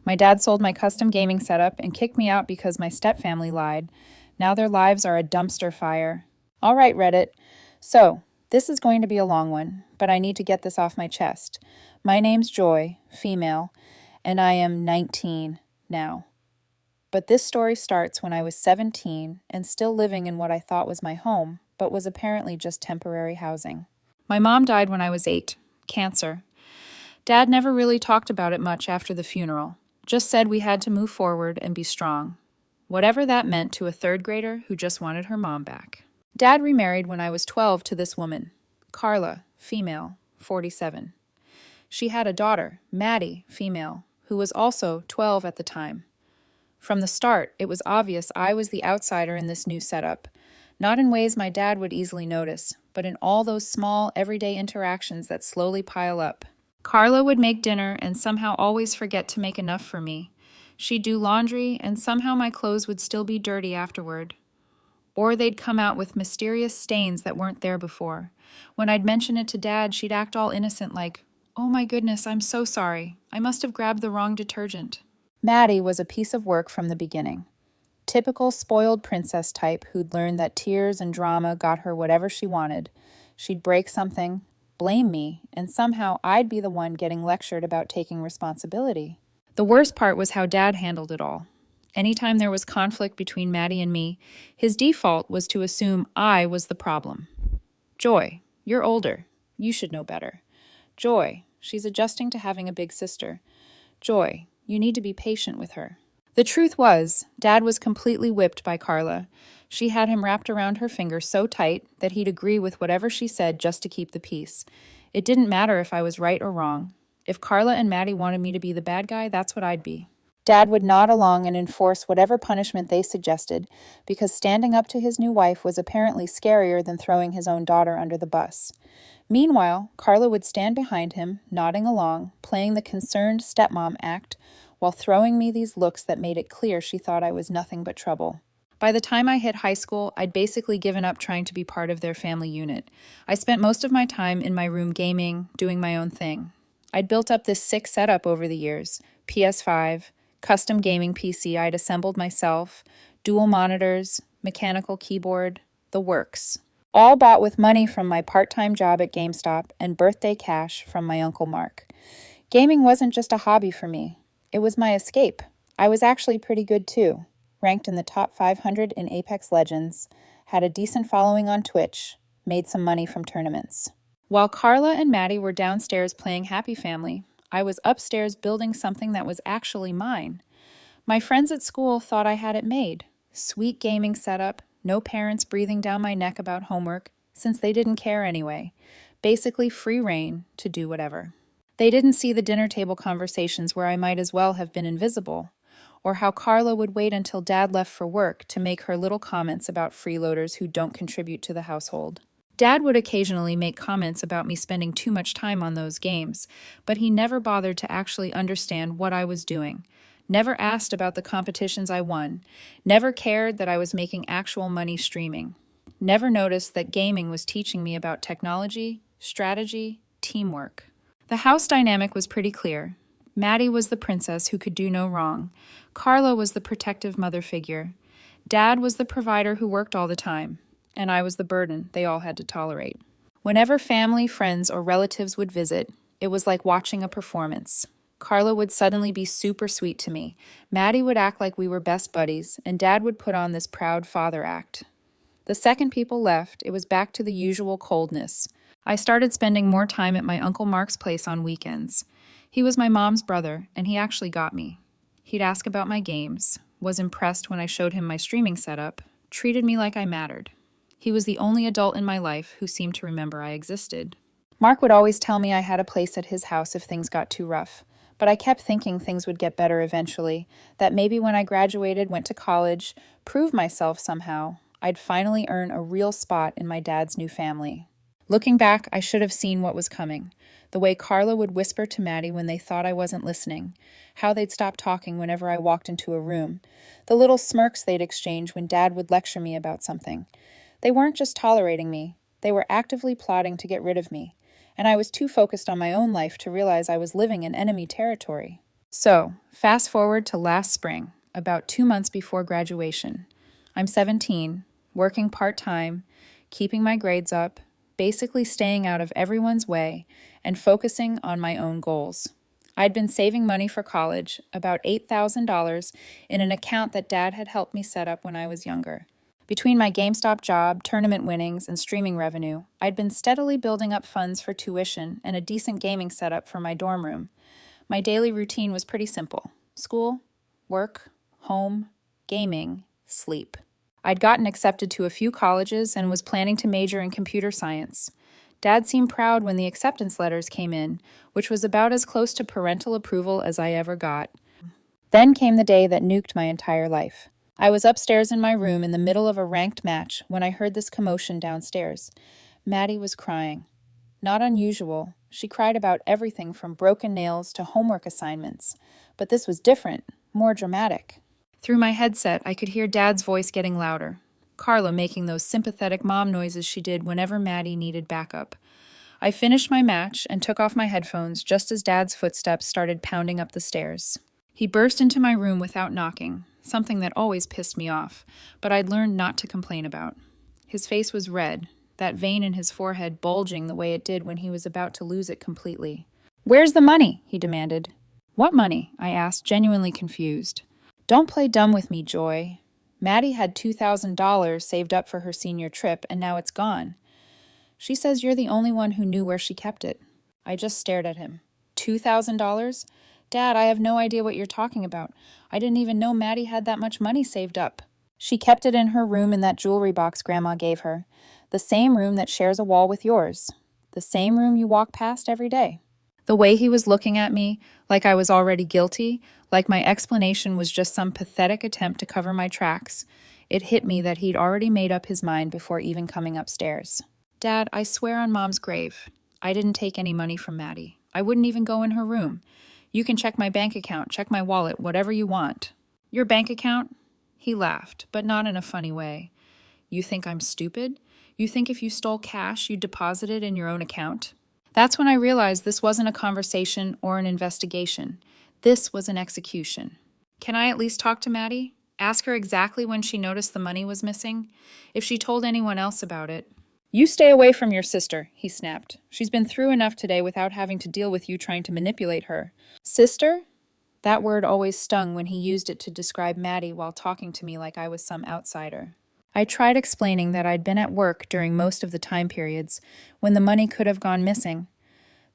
My dad sold my custom gaming setup and kicked me out because my stepfamily lied. Now their lives are a dumpster fire. All right, Reddit. So, this is going to be a long one, but I need to get this off my chest. My name's Joy, female, and I am 19 now. But this story starts when I was 17 and still living in what I thought was my home, but was apparently just temporary housing. My mom died when I was 8, cancer. Dad never really talked about it much after the funeral, just said we had to move forward and be strong. Whatever that meant to a third grader who just wanted her mom back. Dad remarried when I was 12 to this woman, Carla, female, 47. She had a daughter, Maddie, female, who was also 12 at the time. From the start, it was obvious I was the outsider in this new setup, not in ways my dad would easily notice, but in all those small, everyday interactions that slowly pile up. Carla would make dinner and somehow always forget to make enough for me. She'd do laundry, and somehow my clothes would still be dirty afterward. Or they'd come out with mysterious stains that weren't there before. When I'd mention it to Dad, she'd act all innocent like, "Oh my goodness, I'm so sorry. I must have grabbed the wrong detergent." Maddie was a piece of work from the beginning. Typical spoiled princess type who'd learned that tears and drama got her whatever she wanted. She'd break something, blame me, and somehow I'd be the one getting lectured about taking responsibility. The worst part was how Dad handled it all. Anytime there was conflict between Maddie and me, his default was to assume I was the problem. Joy, you're older. You should know better. Joy, she's adjusting to having a big sister. Joy, you need to be patient with her. The truth was, Dad was completely whipped by Carla. She had him wrapped around her finger so tight that he'd agree with whatever she said just to keep the peace. It didn't matter if I was right or wrong. If Carla and Maddie wanted me to be the bad guy, that's what I'd be. Dad would nod along and enforce whatever punishment they suggested, because standing up to his new wife was apparently scarier than throwing his own daughter under the bus. Meanwhile, Carla would stand behind him, nodding along, playing the concerned stepmom act, while throwing me these looks that made it clear she thought I was nothing but trouble. By the time I hit high school, I'd basically given up trying to be part of their family unit. I spent most of my time in my room gaming, doing my own thing. I'd built up this sick setup over the years: PS5, custom gaming PC I'd assembled myself, dual monitors, mechanical keyboard, the works. All bought with money from my part-time job at GameStop and birthday cash from my Uncle Mark. Gaming wasn't just a hobby for me. It was my escape. I was actually pretty good too. Ranked in the top 500 in Apex Legends, had a decent following on Twitch, made some money from tournaments. While Carla and Maddie were downstairs playing Happy Family, I was upstairs building something that was actually mine. My friends at school thought I had it made. Sweet gaming setup, no parents breathing down my neck about homework, since they didn't care anyway. Basically free reign to do whatever. They didn't see the dinner table conversations where I might as well have been invisible, or how Carla would wait until Dad left for work to make her little comments about freeloaders who don't contribute to the household. Dad would occasionally make comments about me spending too much time on those games, but he never bothered to actually understand what I was doing, never asked about the competitions I won, never cared that I was making actual money streaming, never noticed that gaming was teaching me about technology, strategy, teamwork. The house dynamic was pretty clear. Maddie was the princess who could do no wrong. Carla was the protective mother figure. Dad was the provider who worked all the time, and I was the burden they all had to tolerate. Whenever family, friends, or relatives would visit, it was like watching a performance. Carla would suddenly be super sweet to me. Maddie would act like we were best buddies, and Dad would put on this proud father act. The second people left, it was back to the usual coldness. I started spending more time at my Uncle Mark's place on weekends. He was my mom's brother, and he actually got me. He'd ask about my games, was impressed when I showed him my streaming setup, treated me like I mattered. He was the only adult in my life who seemed to remember I existed. Mark would always tell me I had a place at his house if things got too rough, but I kept thinking things would get better eventually, that maybe when I graduated, went to college, proved myself somehow, I'd finally earn a real spot in my dad's new family. Looking back, I should have seen what was coming. The way Carla would whisper to Maddie when they thought I wasn't listening, how they'd stop talking whenever I walked into a room, the little smirks they'd exchange when Dad would lecture me about something. They weren't just tolerating me, they were actively plotting to get rid of me, and I was too focused on my own life to realize I was living in enemy territory. So, fast forward to last spring, about 2 months before graduation. I'm 17, working part-time, keeping my grades up, basically staying out of everyone's way, and focusing on my own goals. I'd been saving money for college, about $8,000, in an account that Dad had helped me set up when I was younger. Between my GameStop job, tournament winnings, and streaming revenue, I'd been steadily building up funds for tuition and a decent gaming setup for my dorm room. My daily routine was pretty simple: school, work, home, gaming, sleep. I'd gotten accepted to a few colleges and was planning to major in computer science. Dad seemed proud when the acceptance letters came in, which was about as close to parental approval as I ever got. Then came the day that nuked my entire life. I was upstairs in my room in the middle of a ranked match when I heard this commotion downstairs. Maddie was crying. Not unusual. She cried about everything from broken nails to homework assignments. But this was different, more dramatic. Through my headset, I could hear Dad's voice getting louder. Carla making those sympathetic mom noises she did whenever Maddie needed backup. I finished my match and took off my headphones just as Dad's footsteps started pounding up the stairs. He burst into my room without knocking, something that always pissed me off, but I'd learned not to complain about. His face was red, that vein in his forehead bulging the way it did when he was about to lose it completely. "Where's the money?" he demanded. "What money?" I asked, genuinely confused. "Don't play dumb with me, Joy. Maddie had $2,000 saved up for her senior trip, and now it's gone. She says you're the only one who knew where she kept it." I just stared at him. $2,000? Dad, I have no idea what you're talking about. I didn't even know Maddie had that much money saved up. She kept it in her room in that jewelry box Grandma gave her. The same room that shares a wall with yours. The same room you walk past every day. The way he was looking at me, like I was already guilty, like my explanation was just some pathetic attempt to cover my tracks, it hit me that he'd already made up his mind before even coming upstairs. "Dad, I swear on Mom's grave, I didn't take any money from Maddie. I wouldn't even go in her room. You can check my bank account, check my wallet, whatever you want." "Your bank account?" He laughed, but not in a funny way. "You think I'm stupid? You think if you stole cash, you'd deposit it in your own account?" That's when I realized this wasn't a conversation or an investigation. This was an execution. "Can I at least talk to Maddie? Ask her exactly when she noticed the money was missing? If she told anyone else about it?" "You stay away from your sister," he snapped. "She's been through enough today without having to deal with you trying to manipulate her." "Sister?" That word always stung when he used it to describe Maddie while talking to me like I was some outsider. I tried explaining that I'd been at work during most of the time periods when the money could have gone missing,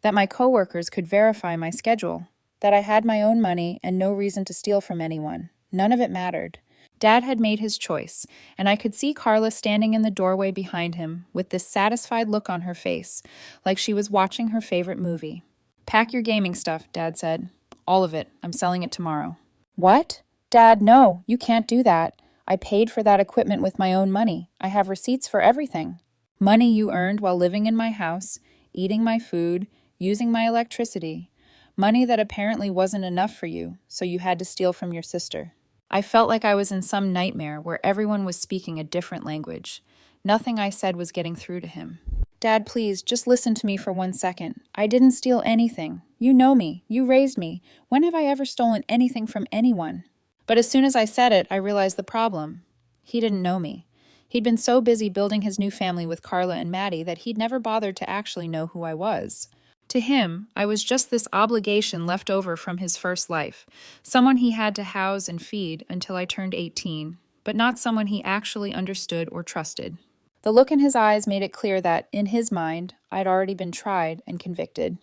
that my coworkers could verify my schedule, that I had my own money and no reason to steal from anyone. None of it mattered. Dad had made his choice, and I could see Carla standing in the doorway behind him with this satisfied look on her face, like she was watching her favorite movie. "Pack your gaming stuff," Dad said. "All of it. I'm selling it tomorrow." "What? Dad, no, you can't do that. I paid for that equipment with my own money. I have receipts for everything." "Money you earned while living in my house, eating my food, using my electricity. Money that apparently wasn't enough for you, so you had to steal from your sister." I felt like I was in some nightmare where everyone was speaking a different language. Nothing I said was getting through to him. "Dad, please, just listen to me for 1 second. I didn't steal anything. You know me. You raised me. When have I ever stolen anything from anyone?" But as soon as I said it, I realized the problem. He didn't know me. He'd been so busy building his new family with Carla and Maddie that he'd never bothered to actually know who I was. To him, I was just this obligation left over from his first life, someone he had to house and feed until I turned 18, but not someone he actually understood or trusted. The look in his eyes made it clear that, in his mind, I'd already been tried and convicted.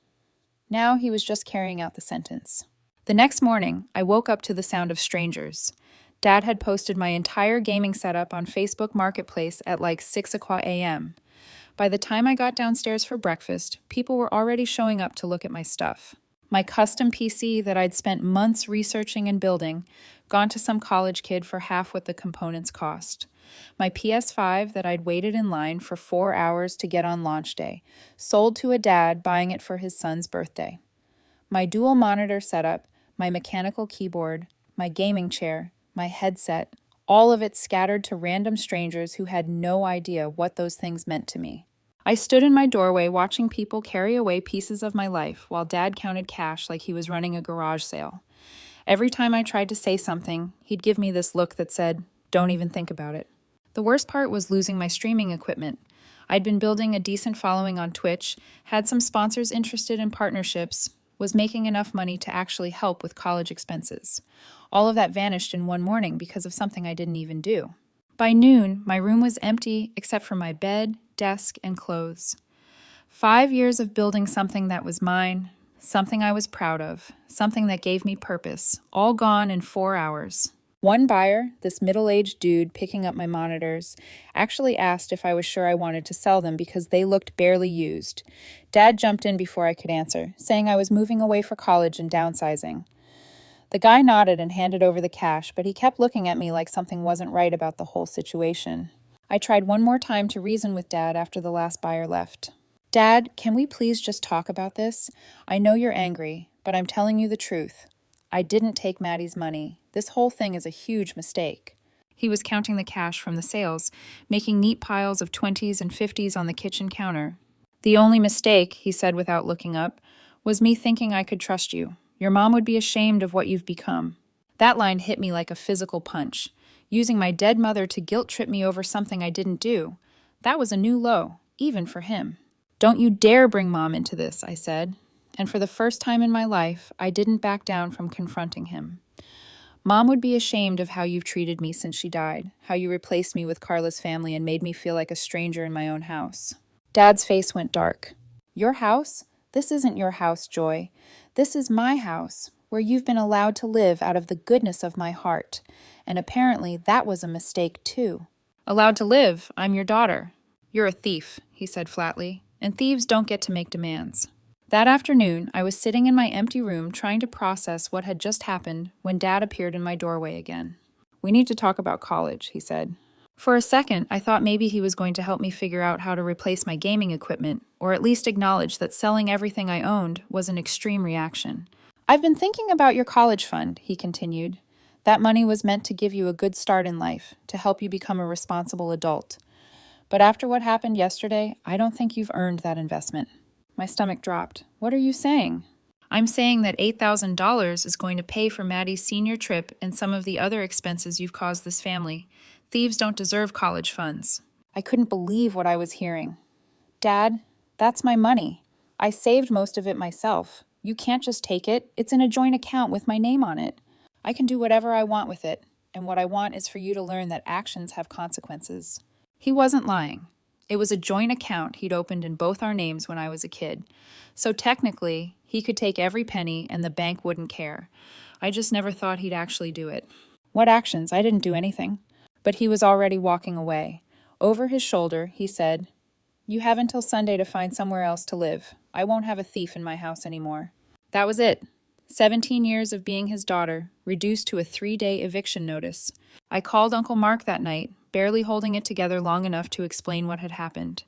Now he was just carrying out the sentence. The next morning, I woke up to the sound of strangers. Dad had posted my entire gaming setup on Facebook Marketplace at like 6 a.m. By the time I got downstairs for breakfast, people were already showing up to look at my stuff. My custom PC that I'd spent months researching and building, gone to some college kid for half what the components cost. My PS5 that I'd waited in line for 4 hours to get on launch day, sold to a dad buying it for his son's birthday. My dual monitor setup, my mechanical keyboard, my gaming chair, my headset, all of it scattered to random strangers who had no idea what those things meant to me. I stood in my doorway watching people carry away pieces of my life while Dad counted cash like he was running a garage sale. Every time I tried to say something, he'd give me this look that said, "Don't even think about it." The worst part was losing my streaming equipment. I'd been building a decent following on Twitch, had some sponsors interested in partnerships, was making enough money to actually help with college expenses. All of that vanished in one morning because of something I didn't even do. By noon, my room was empty except for my bed, desk, and clothes. 5 years of building something that was mine, something I was proud of, something that gave me purpose, all gone in 4 hours. One buyer, this middle-aged dude picking up my monitors, actually asked if I was sure I wanted to sell them because they looked barely used. Dad jumped in before I could answer, saying I was moving away for college and downsizing. The guy nodded and handed over the cash, but he kept looking at me like something wasn't right about the whole situation. I tried one more time to reason with Dad after the last buyer left. "Dad, can we please just talk about this? I know you're angry, but I'm telling you the truth. I didn't take Maddie's money. This whole thing is a huge mistake." He was counting the cash from the sales, making neat piles of 20s and 50s on the kitchen counter. "The only mistake," he said without looking up, "was me thinking I could trust you. Your mom would be ashamed of what you've become." That line hit me like a physical punch. Using my dead mother to guilt-trip me over something I didn't do. That was a new low, even for him. "Don't you dare bring Mom into this," I said. And for the first time in my life, I didn't back down from confronting him. "Mom would be ashamed of how you've treated me since she died, how you replaced me with Carla's family and made me feel like a stranger in my own house." Dad's face went dark. "Your house? This isn't your house, Joy. This is my house, where you've been allowed to live out of the goodness of my heart. And apparently that was a mistake, too." "Allowed to live? I'm your daughter." "You're a thief," he said flatly, "and thieves don't get to make demands." That afternoon, I was sitting in my empty room trying to process what had just happened when Dad appeared in my doorway again. "We need to talk about college," he said. For a second, I thought maybe he was going to help me figure out how to replace my gaming equipment, or at least acknowledge that selling everything I owned was an extreme reaction. "I've been thinking about your college fund," he continued. "That money was meant to give you a good start in life, to help you become a responsible adult. But after what happened yesterday, I don't think you've earned that investment." My stomach dropped. "What are you saying?" "I'm saying that $8,000 is going to pay for Maddie's senior trip and some of the other expenses you've caused this family. Thieves don't deserve college funds." I couldn't believe what I was hearing. "Dad, that's my money. I saved most of it myself. You can't just take it. It's in a joint account with my name on it. I can do whatever I want with it, and what I want is for you to learn that actions have consequences." He wasn't lying. It was a joint account he'd opened in both our names when I was a kid. So technically, he could take every penny and the bank wouldn't care. I just never thought he'd actually do it. "What actions? I didn't do anything." But he was already walking away. Over his shoulder, he said, "You have until Sunday to find somewhere else to live. I won't have a thief in my house anymore." That was it. 17 years of being his daughter, reduced to a 3-day eviction notice. I called Uncle Mark that night, barely holding it together long enough to explain what had happened.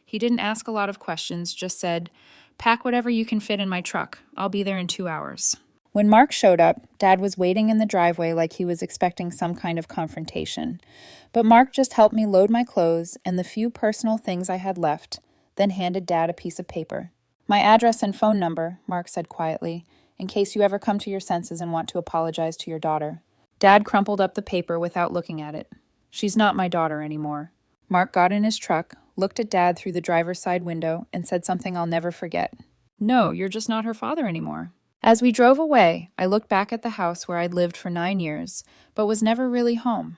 He didn't ask a lot of questions, just said, "Pack whatever you can fit in my truck. I'll be there in 2 hours." When Mark showed up, Dad was waiting in the driveway like he was expecting some kind of confrontation. But Mark just helped me load my clothes and the few personal things I had left, then handed Dad a piece of paper. "My address and phone number," Mark said quietly, "in case you ever come to your senses and want to apologize to your daughter." Dad crumpled up the paper without looking at it. "She's not my daughter anymore." Mark got in his truck, looked at Dad through the driver's side window, and said something I'll never forget. "No, you're just not her father anymore." As we drove away, I looked back at the house where I'd lived for 9 years, but was never really home.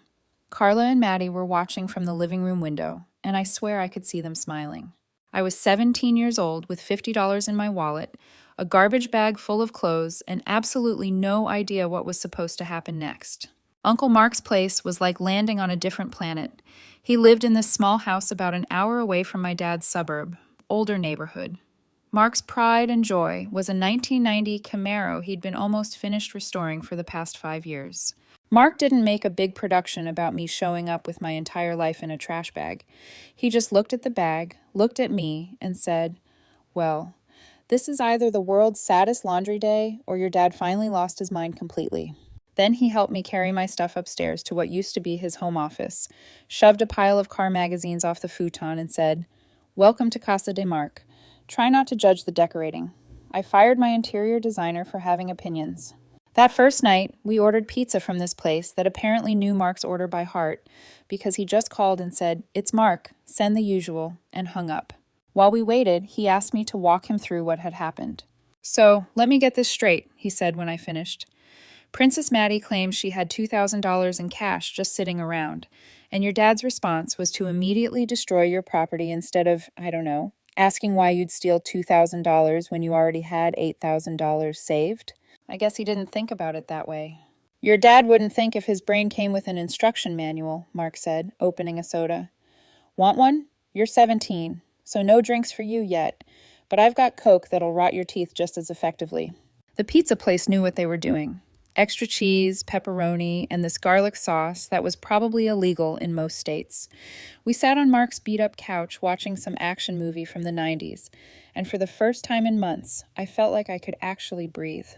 Carla and Maddie were watching from the living room window, and I swear I could see them smiling. I was 17 years old with $50 in my wallet, a garbage bag full of clothes, and absolutely no idea what was supposed to happen next. Uncle Mark's place was like landing on a different planet. He lived in this small house about an hour away from my dad's suburb, older neighborhood. Mark's pride and joy was a 1990 Camaro he'd been almost finished restoring for the past 5 years. Mark didn't make a big production about me showing up with my entire life in a trash bag. He just looked at the bag, looked at me, and said, "Well, this is either the world's saddest laundry day or your dad finally lost his mind completely." Then he helped me carry my stuff upstairs to what used to be his home office, shoved a pile of car magazines off the futon, and said, "Welcome to Casa de Mark. Try not to judge the decorating." I fired my interior designer for having opinions. That first night, we ordered pizza from this place that apparently knew Mark's order by heart because he just called and said, "It's Mark, send the usual," and hung up. While we waited, he asked me to walk him through what had happened. "So, let me get this straight," he said when I finished. "Princess Maddie claims she had $2,000 in cash just sitting around, and your dad's response was to immediately destroy your property instead of, I don't know, asking why you'd steal $2,000 when you already had $8,000 saved? I guess he didn't think about it that way." "Your dad wouldn't think if his brain came with an instruction manual," Mark said, opening a soda. "Want one? You're 17, so no drinks for you yet, but I've got Coke that'll rot your teeth just as effectively." The pizza place knew what they were doing. Extra cheese, pepperoni, and this garlic sauce that was probably illegal in most states. We sat on Mark's beat-up couch watching some action movie from the 90s, and for the first time in months, I felt like I could actually breathe.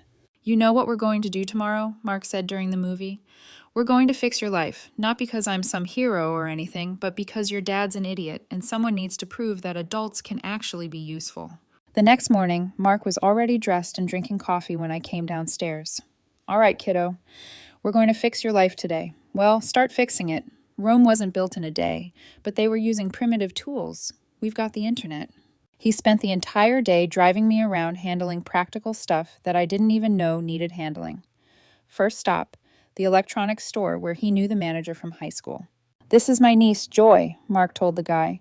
"You know what we're going to do tomorrow?" Mark said during the movie. "We're going to fix your life, not because I'm some hero or anything, but because your dad's an idiot, and someone needs to prove that adults can actually be useful." The next morning, Mark was already dressed and drinking coffee when I came downstairs. "All right, kiddo, we're going to fix your life today. Well, start fixing it. Rome wasn't built in a day, but they were using primitive tools. We've got the internet." He spent the entire day driving me around handling practical stuff that I didn't even know needed handling. First stop, the electronics store where he knew the manager from high school. "This is my niece, Joy," Mark told the guy.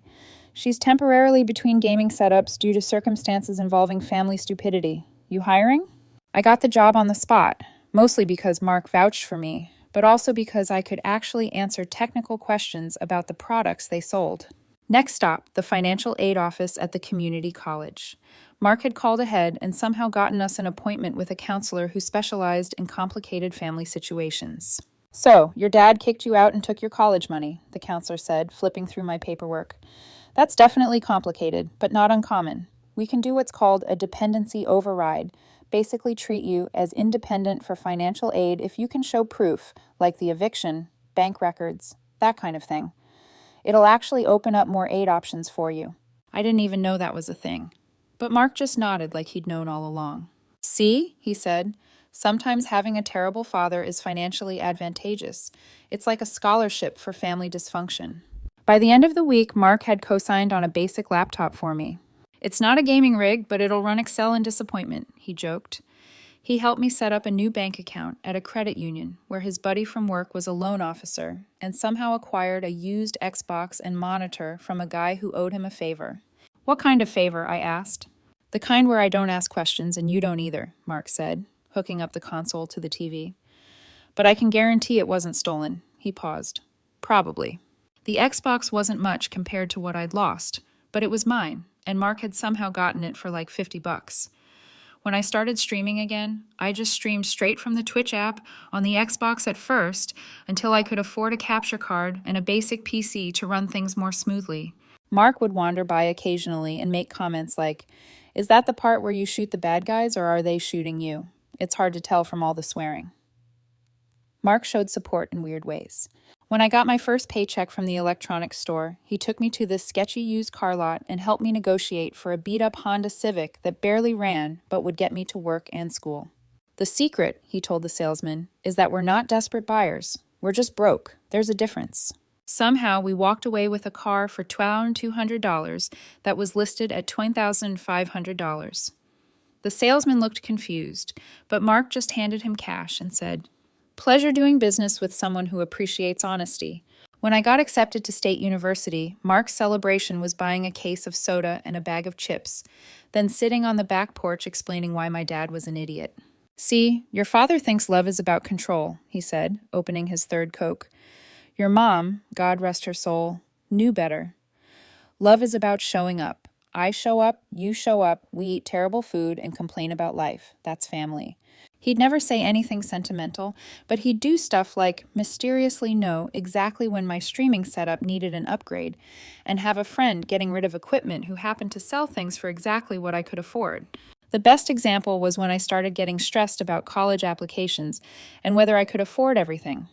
"She's temporarily between gaming setups due to circumstances involving family stupidity. You hiring?" I got the job on the spot, mostly because Mark vouched for me, but also because I could actually answer technical questions about the products they sold. Next stop, the financial aid office at the community college. Mark had called ahead and somehow gotten us an appointment with a counselor who specialized in complicated family situations. "So, your dad kicked you out and took your college money," the counselor said, flipping through my paperwork. "That's definitely complicated, but not uncommon. We can do what's called a dependency override, basically treat you as independent for financial aid if you can show proof, like the eviction, bank records, that kind of thing. It'll actually open up more aid options for you." I didn't even know that was a thing. But Mark just nodded like he'd known all along. "See," he said, "sometimes having a terrible father is financially advantageous. It's like a scholarship for family dysfunction." By the end of the week, Mark had co-signed on a basic laptop for me. "It's not a gaming rig, but it'll run Excel and disappointment," he joked. He helped me set up a new bank account at a credit union where his buddy from work was a loan officer and somehow acquired a used Xbox and monitor from a guy who owed him a favor. "What kind of favor?" I asked. "The kind where I don't ask questions and you don't either," Mark said, hooking up the console to the TV. "But I can guarantee it wasn't stolen." He paused. "Probably." The Xbox wasn't much compared to what I'd lost, but it was mine, and Mark had somehow gotten it for like $50. When I started streaming again, I just streamed straight from the Twitch app on the Xbox at first until I could afford a capture card and a basic PC to run things more smoothly. Mark would wander by occasionally and make comments like, "Is that the part where you shoot the bad guys or are they shooting you? It's hard to tell from all the swearing." Mark showed support in weird ways. When I got my first paycheck from the electronics store, he took me to this sketchy used car lot and helped me negotiate for a beat-up Honda Civic that barely ran but would get me to work and school. "The secret," he told the salesman, "is that we're not desperate buyers. We're just broke. There's a difference." Somehow, we walked away with a car for $2,200 that was listed at $20,500. The salesman looked confused, but Mark just handed him cash and said, "Pleasure doing business with someone who appreciates honesty." When I got accepted to State University, Mark's celebration was buying a case of soda and a bag of chips, then sitting on the back porch explaining why my dad was an idiot. "See, your father thinks love is about control," he said, opening his third Coke. "Your mom, God rest her soul, knew better. Love is about showing up. I show up, you show up, we eat terrible food and complain about life. That's family." He'd never say anything sentimental, but he'd do stuff like mysteriously know exactly when my streaming setup needed an upgrade, and have a friend getting rid of equipment who happened to sell things for exactly what I could afford. The best example was when I started getting stressed about college applications and whether I could afford everything.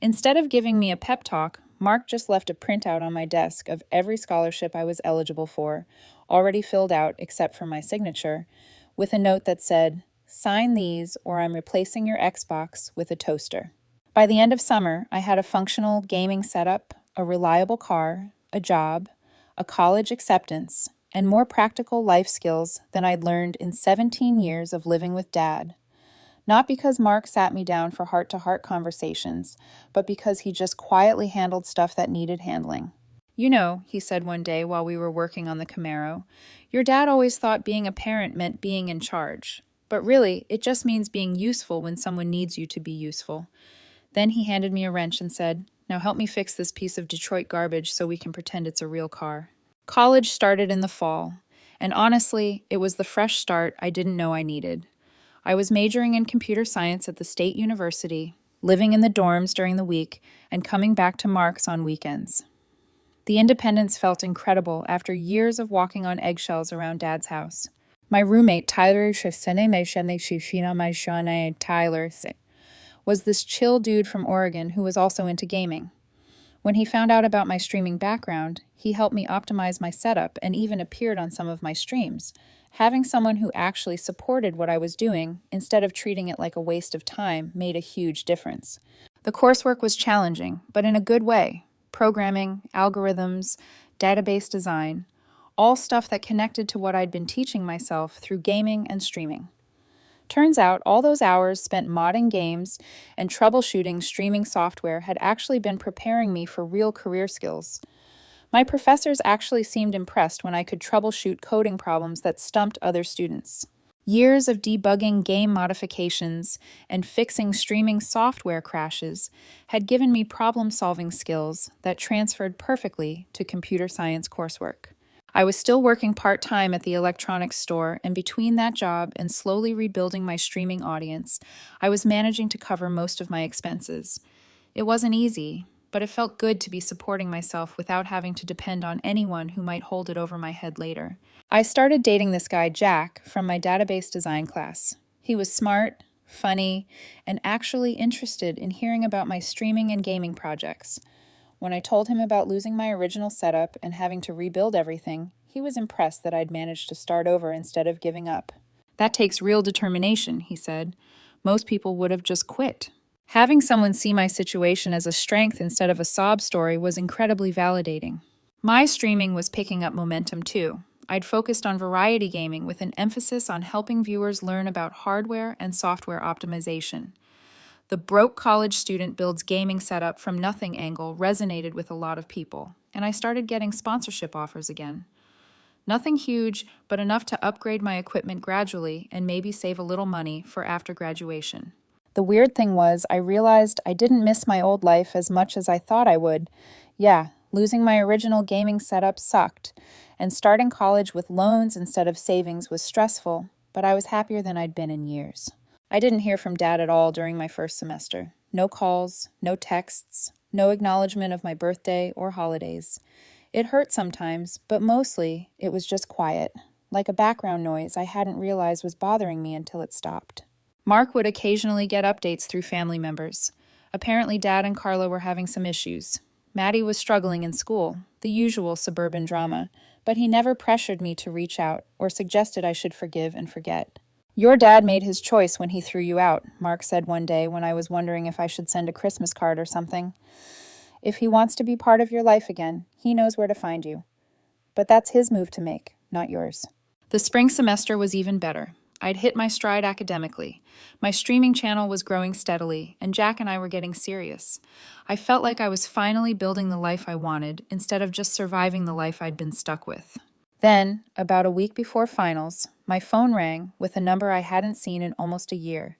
Instead of giving me a pep talk, Mark just left a printout on my desk of every scholarship I was eligible for, already filled out except for my signature, with a note that said, Sign these or I'm replacing your Xbox with a toaster. By the end of summer, I had a functional gaming setup, a reliable car, a job, a college acceptance, and more practical life skills than I'd learned in 17 years of living with Dad. Not because Mark sat me down for heart-to-heart conversations, but because he just quietly handled stuff that needed handling. You know, he said one day while we were working on the Camaro, your dad always thought being a parent meant being in charge. But really, it just means being useful when someone needs you to be useful. Then he handed me a wrench and said, now help me fix this piece of Detroit garbage so we can pretend it's a real car. College started in the fall, and honestly, it was the fresh start I didn't know I needed. I was majoring in computer science at the State University, living in the dorms during the week, and coming back to Mark's on weekends. The independence felt incredible after years of walking on eggshells around Dad's house. My roommate, Tyler, was this chill dude from Oregon who was also into gaming. When he found out about my streaming background, he helped me optimize my setup and even appeared on some of my streams. Having someone who actually supported what I was doing, instead of treating it like a waste of time, made a huge difference. The coursework was challenging, but in a good way. Programming, algorithms, database design, all stuff that connected to what I'd been teaching myself through gaming and streaming. Turns out all those hours spent modding games and troubleshooting streaming software had actually been preparing me for real career skills. My professors actually seemed impressed when I could troubleshoot coding problems that stumped other students. Years of debugging game modifications and fixing streaming software crashes had given me problem-solving skills that transferred perfectly to computer science coursework. I was still working part-time at the electronics store, and between that job and slowly rebuilding my streaming audience, I was managing to cover most of my expenses. It wasn't easy, but it felt good to be supporting myself without having to depend on anyone who might hold it over my head later. I started dating this guy, Jack, from my database design class. He was smart, funny, and actually interested in hearing about my streaming and gaming projects. When I told him about losing my original setup and having to rebuild everything, he was impressed that I'd managed to start over instead of giving up. That takes real determination, he said. Most people would have just quit. Having someone see my situation as a strength instead of a sob story was incredibly validating. My streaming was picking up momentum too. I'd focused on variety gaming with an emphasis on helping viewers learn about hardware and software optimization. The broke college student builds gaming setup from nothing angle resonated with a lot of people, and I started getting sponsorship offers again. Nothing huge, but enough to upgrade my equipment gradually and maybe save a little money for after graduation. The weird thing was, I realized I didn't miss my old life as much as I thought I would. Yeah, losing my original gaming setup sucked, and starting college with loans instead of savings was stressful, but I was happier than I'd been in years. I didn't hear from Dad at all during my first semester. No calls, no texts, no acknowledgement of my birthday or holidays. It hurt sometimes, but mostly it was just quiet, like a background noise I hadn't realized was bothering me until it stopped. Mark would occasionally get updates through family members. Apparently Dad and Carla were having some issues. Maddie was struggling in school, the usual suburban drama, but he never pressured me to reach out or suggested I should forgive and forget. Your dad made his choice when he threw you out, Mark said one day when I was wondering if I should send a Christmas card or something. If he wants to be part of your life again, he knows where to find you. But that's his move to make, not yours. The spring semester was even better. I'd hit my stride academically. My streaming channel was growing steadily, and Jack and I were getting serious. I felt like I was finally building the life I wanted, instead of just surviving the life I'd been stuck with. Then, about a week before finals, my phone rang with a number I hadn't seen in almost a year.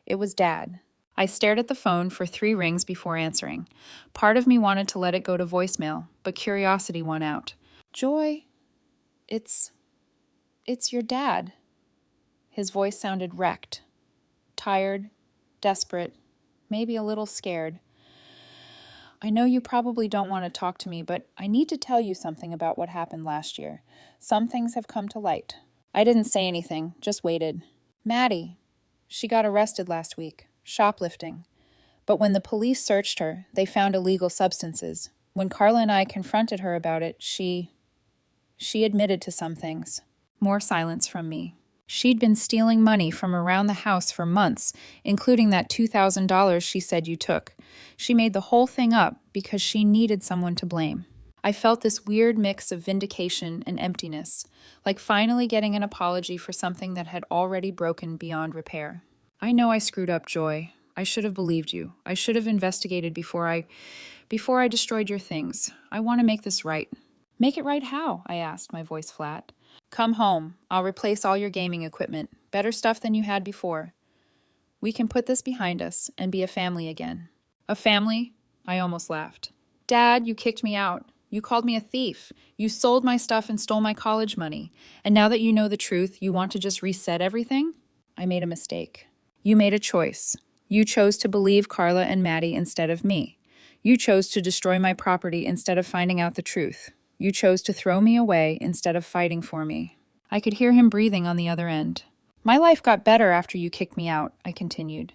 It was Dad. I stared at the phone for 3 rings before answering. Part of me wanted to let it go to voicemail, but curiosity won out. Joy, it's your dad. His voice sounded wrecked, tired, desperate, maybe a little scared. I know you probably don't want to talk to me, but I need to tell you something about what happened last year. Some things have come to light. I didn't say anything, just waited. Maddie, she got arrested last week, shoplifting. But when the police searched her, they found illegal substances. When Carla and I confronted her about it, she admitted to some things. More silence from me. She'd been stealing money from around the house for months, including that $2,000 she said you took. She made the whole thing up because she needed someone to blame. I felt this weird mix of vindication and emptiness, like finally getting an apology for something that had already broken beyond repair. I know I screwed up, Joy. I should have believed you. I should have investigated before I destroyed your things. I want to make this right. Make it right how? I asked, my voice flat. Come home. I'll replace all your gaming equipment. Better stuff than you had before. We can put this behind us and be a family again. A family? I almost laughed. Dad, you kicked me out. You called me a thief. You sold my stuff and stole my college money. And now that you know the truth, you want to just reset everything? I made a mistake. You made a choice. You chose to believe Carla and Maddie instead of me. You chose to destroy my property instead of finding out the truth. You chose to throw me away instead of fighting for me. I could hear him breathing on the other end. My life got better after you kicked me out, I continued.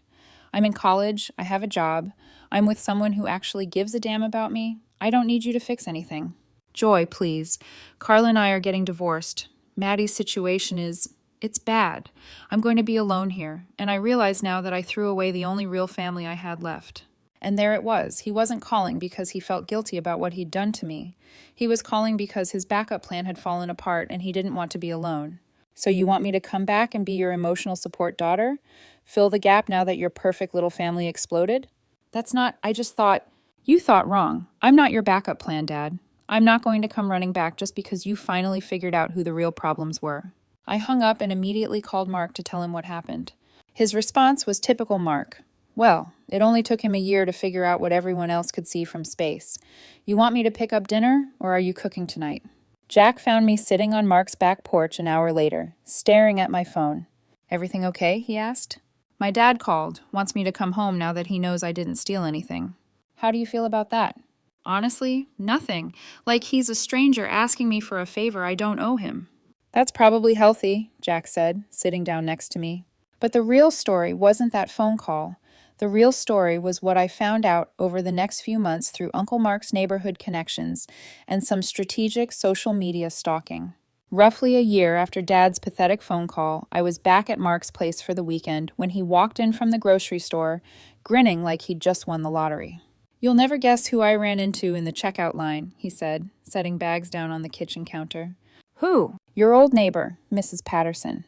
I'm in college, I have a job, I'm with someone who actually gives a damn about me. I don't need you to fix anything. Joy, please. Carla and I are getting divorced. Maddie's situation it's bad. I'm going to be alone here, and I realize now that I threw away the only real family I had left. And there it was. He wasn't calling because he felt guilty about what he'd done to me. He was calling because his backup plan had fallen apart and he didn't want to be alone. So you want me to come back and be your emotional support daughter? Fill the gap now that your perfect little family exploded? I just thought, you thought wrong. I'm not your backup plan, Dad. I'm not going to come running back just because you finally figured out who the real problems were. I hung up and immediately called Mark to tell him what happened. His response was typical Mark. Well, it only took him a year to figure out what everyone else could see from space. You want me to pick up dinner, or are you cooking tonight? Jack found me sitting on Mark's back porch an hour later, staring at my phone. Everything okay? He asked. My dad called, wants me to come home now that he knows I didn't steal anything. How do you feel about that? Honestly, nothing. Like he's a stranger asking me for a favor I don't owe him. That's probably healthy, Jack said, sitting down next to me. But the real story wasn't that phone call. The real story was what I found out over the next few months through Uncle Mark's neighborhood connections and some strategic social media stalking. Roughly a year after Dad's pathetic phone call, I was back at Mark's place for the weekend when he walked in from the grocery store, grinning like he'd just won the lottery. You'll never guess who I ran into in the checkout line, he said, setting bags down on the kitchen counter. Who? Your old neighbor, Mrs. Patterson.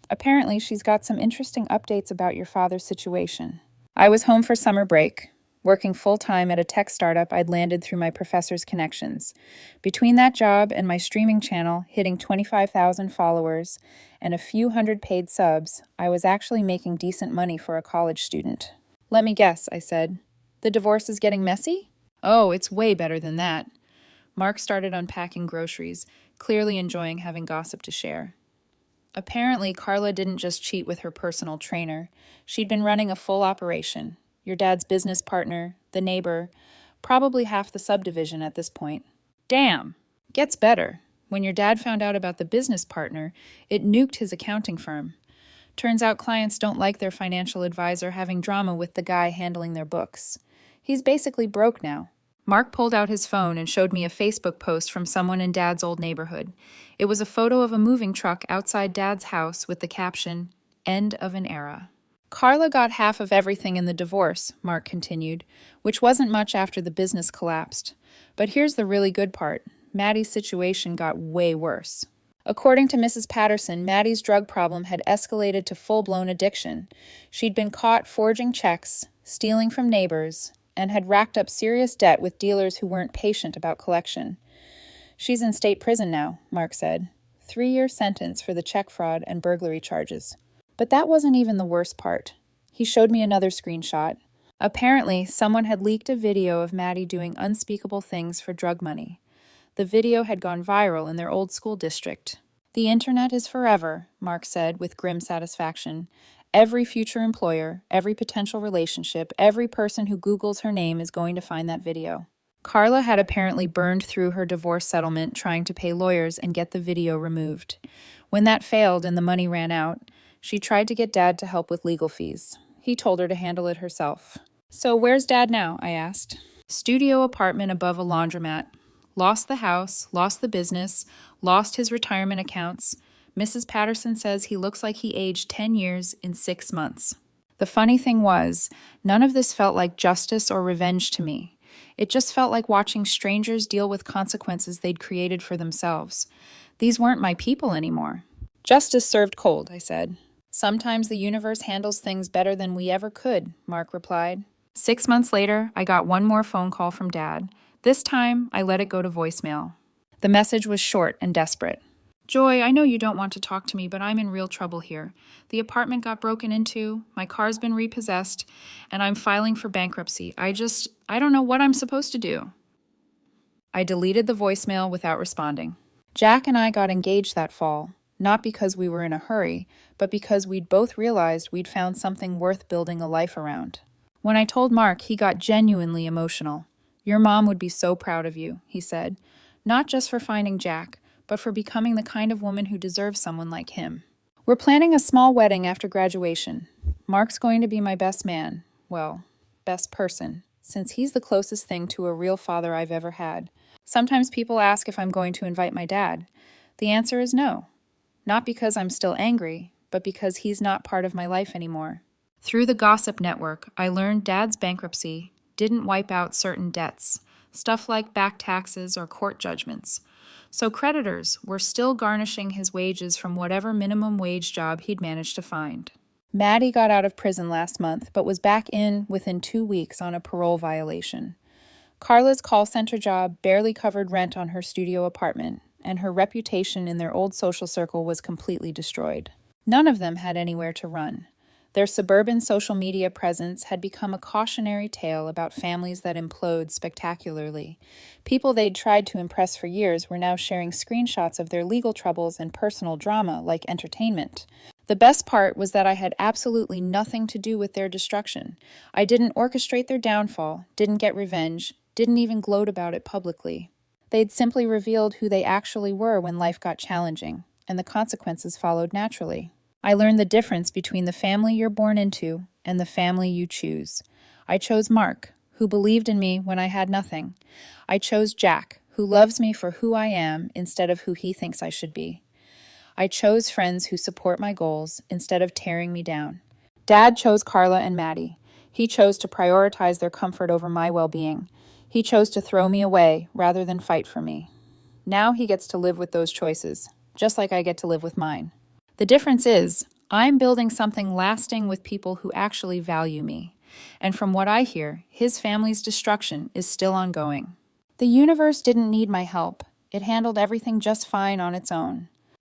Apparently, she's got some interesting updates about your father's situation. I was home for summer break, working full-time at a tech startup I'd landed through my professor's connections. Between that job and my streaming channel hitting 25,000 followers and a few hundred paid subs, I was actually making decent money for a college student. Let me guess, I said. The divorce is getting messy? Oh, it's way better than that. Mark started unpacking groceries, clearly enjoying having gossip to share. Apparently, Carla didn't just cheat with her personal trainer. She'd been running a full operation. Your dad's business partner, the neighbor, probably half the subdivision at this point. Damn! Gets better. When your dad found out about the business partner, it nuked his accounting firm. Turns out clients don't like their financial advisor having drama with the guy handling their books. He's basically broke now. Mark pulled out his phone and showed me a Facebook post from someone in Dad's old neighborhood. It was a photo of a moving truck outside Dad's house with the caption, "End of an era." Carla got half of everything in the divorce, Mark continued, which wasn't much after the business collapsed. But here's the really good part. Maddie's situation got way worse. According to Mrs. Patterson, Maddie's drug problem had escalated to full-blown addiction. She'd been caught forging checks, stealing from neighbors, and had racked up serious debt with dealers who weren't patient about collection. She's in state prison now, Mark said. 3-year sentence for the check fraud and burglary charges. But that wasn't even the worst part. He showed me another screenshot. Apparently, someone had leaked a video of Maddie doing unspeakable things for drug money. The video had gone viral in their old school district. The internet is forever, Mark said with grim satisfaction. Every future employer, every potential relationship, every person who Googles her name is going to find that video. Carla had apparently burned through her divorce settlement trying to pay lawyers and get the video removed. When that failed and the money ran out, she tried to get Dad to help with legal fees. He told her to handle it herself. So where's Dad now? I asked. Studio apartment above a laundromat. Lost the house, lost the business, lost his retirement accounts, Mrs. Patterson says he looks like he aged 10 years in 6 months. The funny thing was, none of this felt like justice or revenge to me. It just felt like watching strangers deal with consequences they'd created for themselves. These weren't my people anymore. Justice served cold, I said. Sometimes the universe handles things better than we ever could, Mark replied. 6 months later, I got one more phone call from Dad. This time, I let it go to voicemail. The message was short and desperate. Joy, I know you don't want to talk to me, but I'm in real trouble here. The apartment got broken into, my car's been repossessed, and I'm filing for bankruptcy. I don't know what I'm supposed to do. I deleted the voicemail without responding. Jack and I got engaged that fall, not because we were in a hurry, but because we'd both realized we'd found something worth building a life around. When I told Mark, he got genuinely emotional. Your mom would be so proud of you, he said, not just for finding Jack, but for becoming the kind of woman who deserves someone like him. We're planning a small wedding after graduation. Mark's going to be my best man. Well, best person, since he's the closest thing to a real father I've ever had. Sometimes people ask if I'm going to invite my dad. The answer is no. Not because I'm still angry, but because he's not part of my life anymore. Through the gossip network, I learned Dad's bankruptcy didn't wipe out certain debts, stuff like back taxes or court judgments. So creditors were still garnishing his wages from whatever minimum wage job he'd managed to find. Maddie got out of prison last month, but was back in within 2 weeks on a parole violation. Carla's call center job barely covered rent on her studio apartment, and her reputation in their old social circle was completely destroyed. None of them had anywhere to run. Their suburban social media presence had become a cautionary tale about families that implode spectacularly. People they'd tried to impress for years were now sharing screenshots of their legal troubles and personal drama like entertainment. The best part was that I had absolutely nothing to do with their destruction. I didn't orchestrate their downfall, didn't get revenge, didn't even gloat about it publicly. They'd simply revealed who they actually were when life got challenging, and the consequences followed naturally. I learned the difference between the family you're born into and the family you choose. I chose Mark, who believed in me when I had nothing. I chose Jack, who loves me for who I am instead of who he thinks I should be. I chose friends who support my goals instead of tearing me down. Dad chose Carla and Maddie. He chose to prioritize their comfort over my well-being. He chose to throw me away rather than fight for me. Now he gets to live with those choices, just like I get to live with mine. The difference is, I'm building something lasting with people who actually value me. And from what I hear, his family's destruction is still ongoing. The universe didn't need my help. It handled everything just fine on its own.